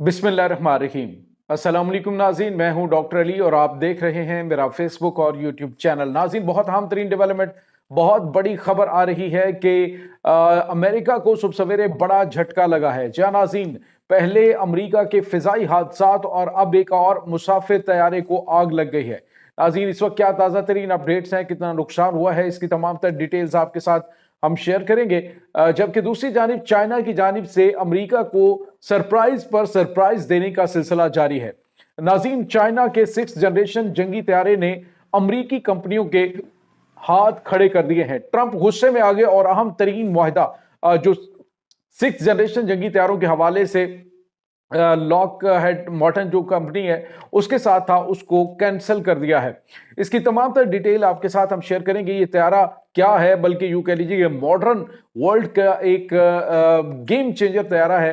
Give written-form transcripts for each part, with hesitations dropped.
बिस्मिल्लाहिर्रहमानिर्रहीम। अस्सलाम वालेकुम नाज़रीन, मैं हूं डॉक्टर अली और आप देख रहे हैं मेरा फेसबुक और यूट्यूब चैनल। नाज़रीन, बहुत अहम तरीन डेवलपमेंट, बहुत बड़ी खबर आ रही है कि अमेरिका को सुबह सवेरे बड़ा झटका लगा है। जी नाज़रीन, पहले अमेरिका के फिजाई हादसात और अब एक और मुसाफिर तैयारे को आग लग गई है। नाज़रीन, इस वक्त क्या ताज़ा तरीन अपडेट्स हैं, कितना नुकसान हुआ है, इसकी तमाम तर डिटेल्स आपके साथ हम शेयर करेंगे। जबकि दूसरी जानिब चाइना की जानिब से अमेरिका को सरप्राइज पर सरप्राइज देने का सिलसिला जारी है। नाज़रीन, चाइना के 6th जनरेशन जंगी तैयारे ने अमेरिकी कंपनियों के हाथ खड़े कर दिए हैं। ट्रंप गुस्से में आ गए और अहम तरीन मुआहदा जो 6th जनरेशन जंगी तैयारों के हवाले से लॉक हेड मॉर्टन जो कंपनी है उसके साथ था, उसको कैंसिल कर दिया है। इसकी तमाम तर डिटेल आपके साथ हम शेयर करेंगे। ये तैयारा क्या है, बल्कि यूं कह लीजिए ये मॉडर्न वर्ल्ड का एक गेम चेंजर तैयारा है।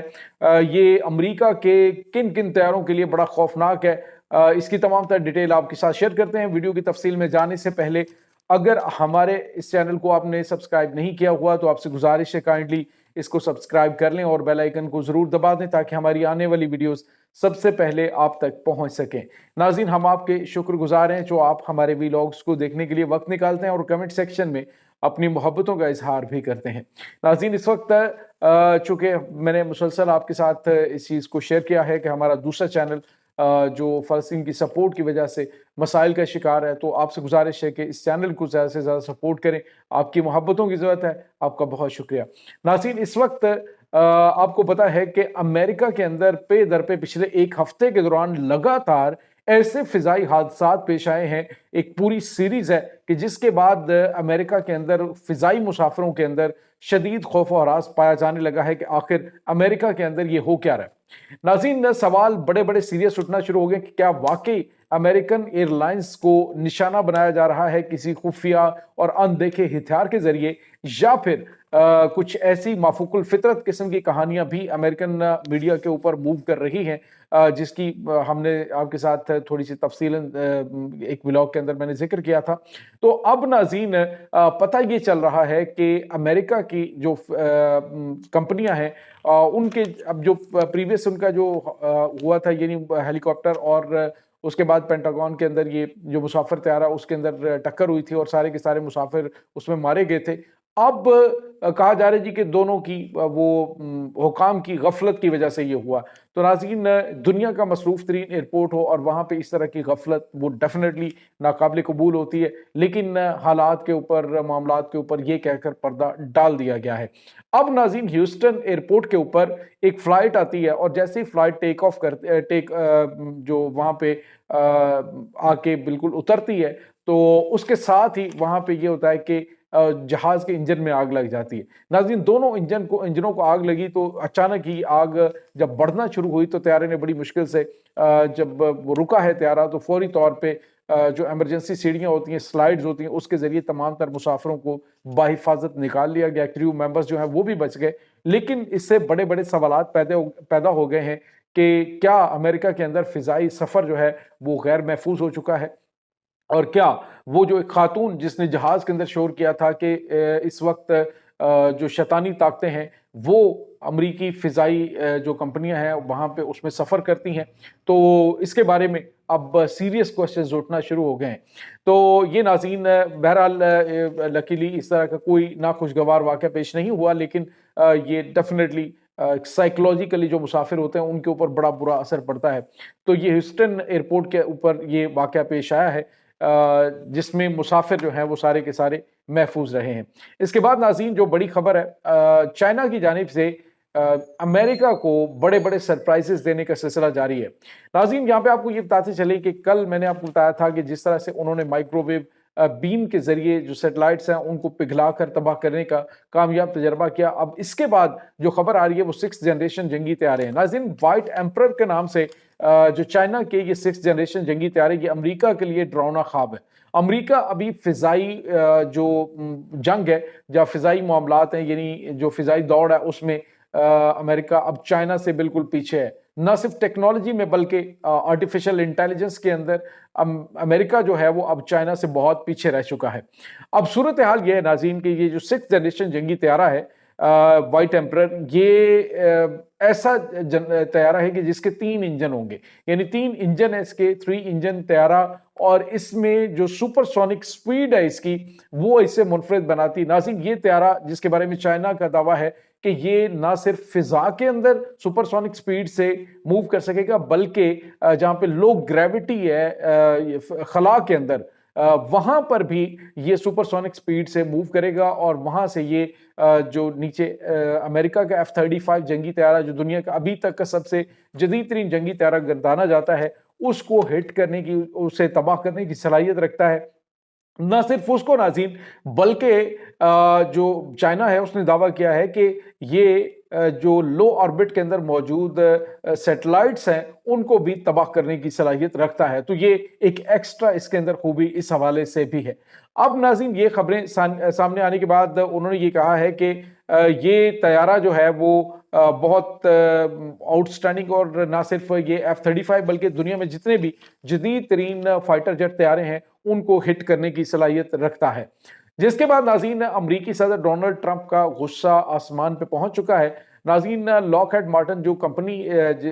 ये अमेरिका के किन किन तैयारों के लिए बड़ा खौफनाक है। इसकी तमाम तर डिटेल आपके साथ शेयर करते हैं। वीडियो की तफसील में जाने से पहले अगर हमारे इस चैनल को आपने सब्सक्राइब नहीं किया हुआ तो आपसे गुजारिश है काइंडली इसको सब्सक्राइब कर लें और बेल आइकन को जरूर दबा दें ताकि हमारी आने वाली वीडियोस सबसे पहले आप तक पहुंच सकें। नाज़रीन, हम आपके शुक्रगुजार हैं जो आप हमारे वीलॉग्स को देखने के लिए वक्त निकालते हैं और कमेंट सेक्शन में अपनी मोहब्बतों का इजहार भी करते हैं। नाज़रीन, इस वक्त चूंकि मैंने मुसलसल आपके साथ इस चीज़ को शेयर किया है कि हमारा दूसरा चैनल जो फ़लस्तीन की सपोर्ट की वजह से मसाइल का शिकार है, तो आपसे गुजारिश है कि इस चैनल को ज़्यादा से ज़्यादा सपोर्ट करें। आपकी मोहब्बतों की ज़रूरत है, आपका बहुत शुक्रिया। नाज़रीन, इस वक्त आपको पता है कि अमेरिका के अंदर पे दर पे पिछले एक हफ्ते के दौरान लगातार ऐसे फिजाई हादसात पेश आए हैं। एक पूरी सीरीज है कि जिसके बाद अमेरिका के अंदर फिजाई मुसाफिरों के अंदर शदीद खौफ और हरास पाया जाने लगा है कि आखिर अमेरिका के अंदर ये हो क्या रहा है। नाज़रीन, सवाल बड़े बड़े सीरियस उठना शुरू हो गए कि क्या वाकई अमेरिकन एयरलाइंस को निशाना बनाया जा रहा है किसी खुफिया और अनदेखे हथियार के जरिए, या फिर कुछ ऐसी माफूकुल फितरत किस्म की कहानियां भी अमेरिकन मीडिया के ऊपर मूव कर रही हैं, जिसकी हमने आपके साथ थोड़ी सी तफसीलन एक व्लॉग के अंदर मैंने जिक्र किया था। तो अब नाज़रीन, पता ये चल रहा है कि अमेरिका की जो कंपनियां हैं उनके अब जो प्रीवियस उनका जो हुआ था यानी हेलीकॉप्टर और उसके बाद पेंटागन के अंदर ये जो मुसाफिर तैयारा उसके अंदर टक्कर हुई थी और सारे के सारे मुसाफिर उसमें मारे गए थे। अब कहा जा रहा है जी कि दोनों की वो हुकाम की गफलत की वजह से ये हुआ। तो नाज़रीन, दुनिया का मसरूफ तरीन एयरपोर्ट हो और वहाँ पे इस तरह की गफलत वो डेफिनेटली नाकाबिल कबूल होती है, लेकिन हालात के ऊपर मामलात के ऊपर ये कहकर पर्दा डाल दिया गया है। अब नाज़रीन, ह्यूस्टन एयरपोर्ट के ऊपर एक फ़्लाइट आती है और जैसे ही फ़्लाइट टेक ऑफ कर जो वहाँ पे आके बिल्कुल उतरती है तो उसके साथ ही वहाँ पे ये होता है कि जहाज के इंजन में आग लग जाती है। नाज़रीन, दोनों इंजनों को आग लगी तो अचानक ही आग जब बढ़ना शुरू हुई तो तैयारे ने बड़ी मुश्किल से जब वो रुका है तैयारा तो फौरी तौर पे जो इमरजेंसी सीढ़ियाँ होती हैं, स्लाइड्स होती हैं, उसके जरिए तमाम तर मुसाफिरों को बाहिफाजत निकाल लिया गया। क्रू मेंबर्स जो हैं वो भी बच गए, लेकिन इससे बड़े बड़े सवालात पैदा हो गए हैं कि क्या अमेरिका के अंदर फिजाई सफर जो है वो गैर महफूज हो चुका है, और क्या वो जो एक खातून जिसने जहाज के अंदर शोर किया था कि इस वक्त जो शैतानी ताकतें हैं वो अमरीकी फिजाई जो कंपनियां हैं वहां पे उसमें सफर करती हैं, तो इसके बारे में अब सीरियस क्वेश्चंस उठना शुरू हो गए हैं। तो ये नाज़रीन, बहरहाल लकीली इस तरह का कोई नाखुशगवार वाक़या पेश नहीं हुआ, लेकिन ये डेफिनेटली साइकोलॉजिकली जो मुसाफिर होते हैं उनके ऊपर बड़ा बुरा असर पड़ता है। तो ये ह्यूस्टन एयरपोर्ट के ऊपर ये वाक़या पेश आया है जिसमें मुसाफिर जो हैं वो सारे के सारे महफूज रहे हैं। इसके बाद नाज़रीन, जो बड़ी खबर है, चाइना की जानिब से अमेरिका को बड़े बड़े सरप्राइजेस देने का सिलसिला जारी है। नाज़रीन, यहाँ पे आपको ये बताते चले कि कल मैंने आपको बताया था कि जिस तरह से उन्होंने माइक्रोवेव बीम के जरिए जो सैटेलाइट्स हैं उनको पिघला कर तबाह करने का कामयाब तजर्बा किया। अब इसके बाद जो खबर आ रही है वो 6th जनरेशन जंगी तैयारे हैं। नाज़रीन, व्हाइट एम्परर के नाम से जो चाइना के ये 6th जनरेशन जंगी तैयारे ये अमेरिका के लिए डरावना ख्वाब है। अमेरिका अभी फिजाई जो जंग है या फिजाई मामलात हैं यानी जो फिजाई दौड़ है उसमें अमेरिका अब चाइना से बिल्कुल पीछे है। न सिर्फ टेक्नोलॉजी में बल्कि आर्टिफिशियल इंटेलिजेंस के अंदर अमेरिका जो है वो अब चाइना से बहुत पीछे रह चुका है। अब सूरत हाल ये है नाज़रीन कि ये जो 6th जनरेशन जंगी तैयारा है वाइट एम्परर, ये ऐसा तैयारा है कि जिसके 3 इंजन होंगे, यानी 3 इंजन है इसके, 3 इंजन तैयारा, और इसमें जो सुपरसोनिक स्पीड है इसकी वो इसे मुनफरिद बनाती। नाज़रीन, ये तैयारा जिसके बारे में चाइना का दावा है कि ये ना सिर्फ फिजा के अंदर सुपरसोनिक स्पीड से मूव कर सकेगा, बल्कि जहां पे लो ग्रेविटी है खला के अंदर, वहां पर भी ये सुपरसोनिक स्पीड से मूव करेगा, और वहां से ये जो नीचे अमेरिका का F-35 जंगी तैयारा, जो दुनिया का अभी तक का सबसे जदीद तरीन जंगी तैयारा गर्दाना जाता है, उसको हिट करने की, उसे तबाह करने की सलाहियत रखता है। ना सिर्फ उसको नाज़रीन, बल्कि जो चाइना है उसने दावा किया है कि ये जो लो ऑर्बिट के अंदर मौजूद सैटेलाइट्स हैं उनको भी तबाह करने की सलाहियत रखता है। तो ये एक एक्स्ट्रा इसके अंदर खूबी इस हवाले से भी है। अब नाज़रीन, ये खबरें सामने आने के बाद उन्होंने ये कहा है कि ये तैयारा जो है वो बहुत आउटस्टैंडिंग, और ना सिर्फ ये F-35 बल्कि दुनिया में जितने भी जदीद तरीन फाइटर जेट तैयारे हैं उनको हिट करने की सलाहियत रखता है। जिसके बाद नाज़रीन, अमरीकी सदर डोनाल्ड ट्रंप का गुस्सा आसमान पे पहुंच चुका है। नाज़रीन, लॉकहेड मार्टिन जो कंपनी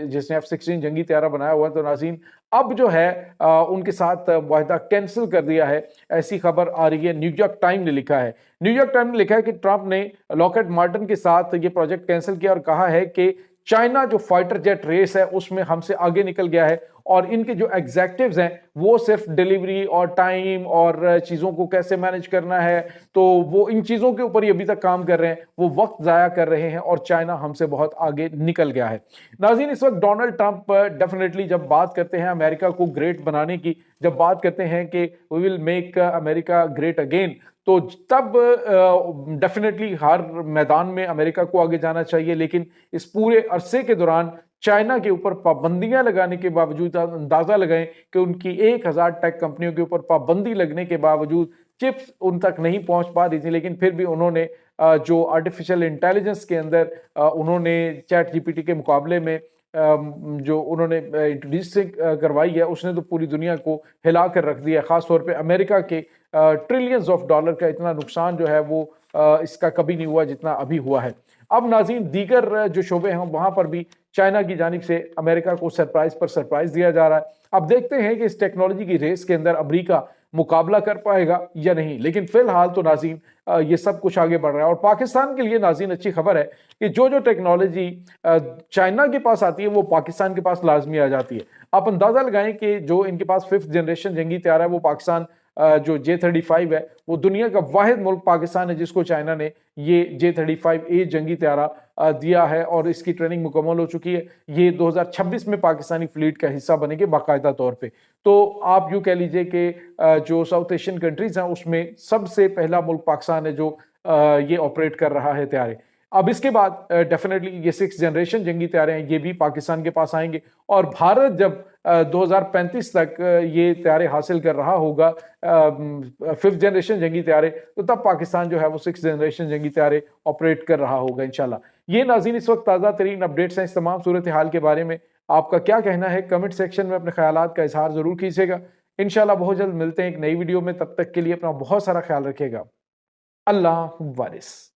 जिसने F-16 जंगी तैयारा बनाया हुआ है, तो नाज़रीन अब जो है उनके साथ वायदा कैंसिल कर दिया है, ऐसी खबर आ रही है। न्यूयॉर्क टाइम ने लिखा है, न्यूयॉर्क टाइम ने लिखा है कि ट्रंप ने लॉकहेड मार्टिन के साथ ये प्रोजेक्ट कैंसिल किया और कहा है कि चाइना जो फाइटर जेट रेस है उसमें हमसे आगे निकल गया है, और इनके जो एग्जेक्टिव्स हैं वो सिर्फ डिलीवरी और टाइम और चीज़ों को कैसे मैनेज करना है, तो वो इन चीज़ों के ऊपर ही अभी तक काम कर रहे हैं, वो वक्त ज़ाया कर रहे हैं, और चाइना हमसे बहुत आगे निकल गया है। नाज़रीन, इस वक्त डोनाल्ड ट्रंप डेफिनेटली जब बात करते हैं अमेरिका को ग्रेट बनाने की, जब बात करते हैं कि we will make America great again, तो तब डेफिनेटली हर मैदान में अमेरिका को आगे जाना चाहिए। लेकिन इस पूरे अरसे के दौरान चाइना के ऊपर पाबंदियां लगाने के बावजूद, अंदाजा लगाएं कि उनकी 1000 टेक कंपनियों के ऊपर पाबंदी लगने के बावजूद चिप्स उन तक नहीं पहुंच पा रही थी, लेकिन फिर भी उन्होंने जो आर्टिफिशियल इंटेलिजेंस के अंदर उन्होंने चैट जीपीटी के मुकाबले में जो उन्होंने इंट्रोड्यूस करवाई है, उसने तो पूरी दुनिया को हिला कर रख दिया। खासतौर पे अमेरिका के ट्रिलियंस ऑफ डॉलर का इतना नुकसान जो है वो इसका कभी नहीं हुआ जितना अभी हुआ है। अब नाज़रीन, दीगर जो शोबे हैं वहां पर भी चाइना की जानिब से अमेरिका को सरप्राइज पर सरप्राइज दिया जा रहा है। अब देखते हैं कि इस टेक्नोलॉजी की रेस के अंदर अमेरिका मुकाबला कर पाएगा या नहीं, लेकिन फिलहाल तो नाज़रीन ये सब कुछ आगे बढ़ रहा है। और पाकिस्तान के लिए नाज़रीन अच्छी खबर है कि जो जो टेक्नोलॉजी चाइना के पास आती है वो पाकिस्तान के पास लाजमी आ जाती है। आप अंदाजा लगाएं कि जो इनके पास 5th जनरेशन जंगी तैयारा है वो पाकिस्तान, जो J-35 है, वो दुनिया का वाहिद मुल्क पाकिस्तान है जिसको चाइना ने ये J-35A जंगी तैयारा दिया है, और इसकी ट्रेनिंग मुकम्मल हो चुकी है। ये 2026 में पाकिस्तानी फ्लीट का हिस्सा बनेंगे बाकायदा तौर पे। तो आप यूँ कह लीजिए कि जो साउथ एशियन कंट्रीज हैं उसमें सबसे पहला मुल्क पाकिस्तान है जो ये ऑपरेट कर रहा है तैयारे। अब इसके बाद डेफिनेटली ये 6th जनरेशन जंगी तैयारे हैं, ये भी पाकिस्तान के पास आएंगे, और भारत जब 2035 तक ये तैयारे हासिल कर रहा होगा 5th जनरेशन जंगी तैयारे, तो तब पाकिस्तान जो है वो 6th जनरेशन जंगी तैयारे ऑपरेट कर रहा होगा इंशाल्लाह। ये नाज़रीन इस वक्त ताज़ा तरीन अपडेट्स हैं। इस तमाम सूरत हाल के बारे में आपका क्या कहना है, कमेंट सेक्शन में अपने ख्यालात का इजहार जरूर कीजिएगा। इंशाल्लाह बहुत जल्द मिलते हैं एक नई वीडियो में, तब तक के लिए अपना बहुत सारा ख्याल रखिएगा। अल्लाह वारिस।